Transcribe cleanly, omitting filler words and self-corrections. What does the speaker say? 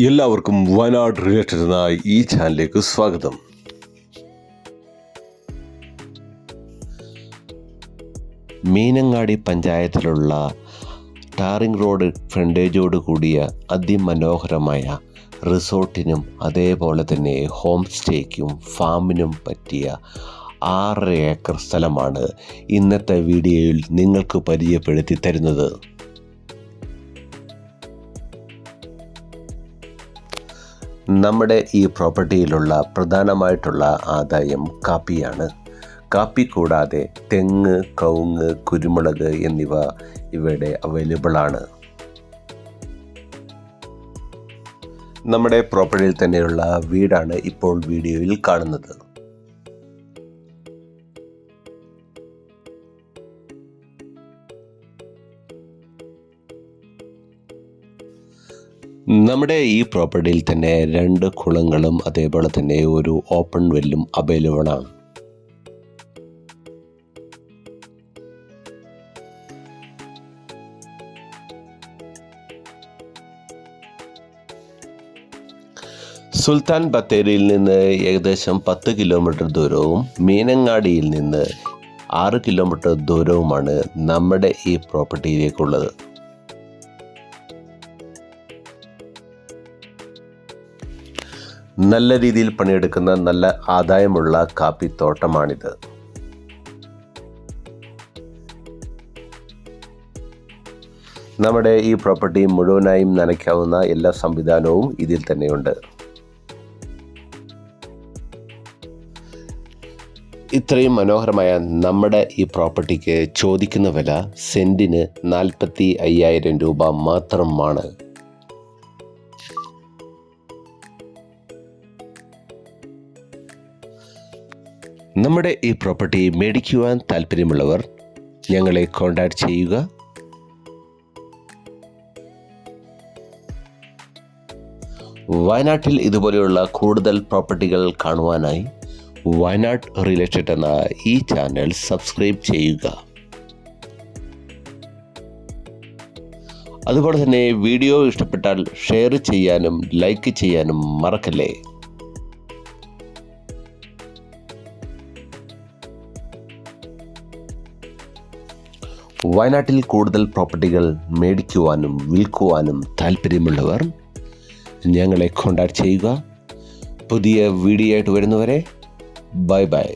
എല്ലാവർക്കും വയനാട് റിലേറ്റഡ് എന്ന ഈ ചാനലിലേക്ക് സ്വാഗതം. മീനങ്ങാടി പഞ്ചായത്തിലുള്ള ടാറിംഗ് റോഡ് ഫ്രണ്ടേജോട് കൂടിയ അതിമനോഹരമായ റിസോർട്ടിനും അതേപോലെ തന്നെ ഹോം സ്റ്റേക്കും ഫാമിനും പറ്റിയ 6 ഏക്കർ സ്ഥലമാണ് ഇന്നത്തെ വീഡിയോയിൽ നിങ്ങൾക്ക് പരിചയപ്പെടുത്തി തരുന്നത്. നമ്മുടെ ഈ പ്രോപ്പർട്ടിയിലുള്ള പ്രധാനമായിട്ടുള്ള ആദായം കാപ്പിയാണ്. കാപ്പി കൂടാതെ തെങ്ങ്, കവുങ്ങ്, കുരുമുളക് എന്നിവ ഇവിടെ അവൈലബിൾ ആണ്. നമ്മുടെ പ്രോപ്പർട്ടിയിൽ തന്നെയുള്ള വീടാണ് ഇപ്പോൾ വീഡിയോയിൽ കാണുന്നത്. നമ്മുടെ ഈ പ്രോപ്പർട്ടിയിൽ തന്നെ 2 കുളങ്ങളും അതേപോലെ തന്നെ ഒരു ഓപ്പൺ വെല്ലും അവൈലബിൾ ആണ്. സുൽത്താൻ ബത്തേരിയിൽ നിന്ന് ഏകദേശം 10 കിലോമീറ്റർ ദൂരവും മീനങ്ങാടിയിൽ നിന്ന് 6 കിലോമീറ്റർ ദൂരവുമാണ് നമ്മുടെ ഈ പ്രോപ്പർട്ടിയിലേക്കുള്ളത്. നല്ല രീതിയിൽ പണിയെടുക്കുന്ന നല്ല ആദായമുള്ള കാപ്പിത്തോട്ടമാണിത്. നമ്മുടെ ഈ പ്രോപ്പർട്ടി മുഴുവനായും നനയ്ക്കാവുന്ന എല്ലാ സംവിധാനവും ഇതിൽ തന്നെയുണ്ട്. ഇത്രയും മനോഹരമായ നമ്മുടെ ഈ പ്രോപ്പർട്ടിക്ക് ചോദിക്കുന്ന വില സെൻറ്റിന് 45,000 രൂപ മാത്രമാണ്. നമ്മുടെ ഈ പ്രോപ്പർട്ടി മേടിക്കുവാൻ താല്പര്യമുള്ളവർ ഞങ്ങളെ കോൺടാക്റ്റ് ചെയ്യുക. വയനാട്ടിൽ ഇതുപോലെയുള്ള കൂടുതൽ പ്രോപ്പർട്ടികൾ കാണുവാനായി വയനാട് റിയൽ എസ്റ്റേറ്റ് എന്ന ഈ ചാനൽ സബ്സ്ക്രൈബ് ചെയ്യുക. അതുപോലെ തന്നെ വീഡിയോ ഇഷ്ടപ്പെട്ടാൽ ഷെയർ ചെയ്യാനും ലൈക്ക് ചെയ്യാനും മറക്കല്ലേ. വയനാട്ടിൽ കൂടുതൽ പ്രോപ്പർട്ടികൾ മേടിക്കുവാനും വിൽക്കുവാനും താല്പര്യമുള്ളവർ ഞങ്ങളെ കോൺടാക്റ്റ് ചെയ്യുക. പുതിയ വീഡിയോ ആയിട്ട് വരുന്നവരെ ബൈ ബൈ.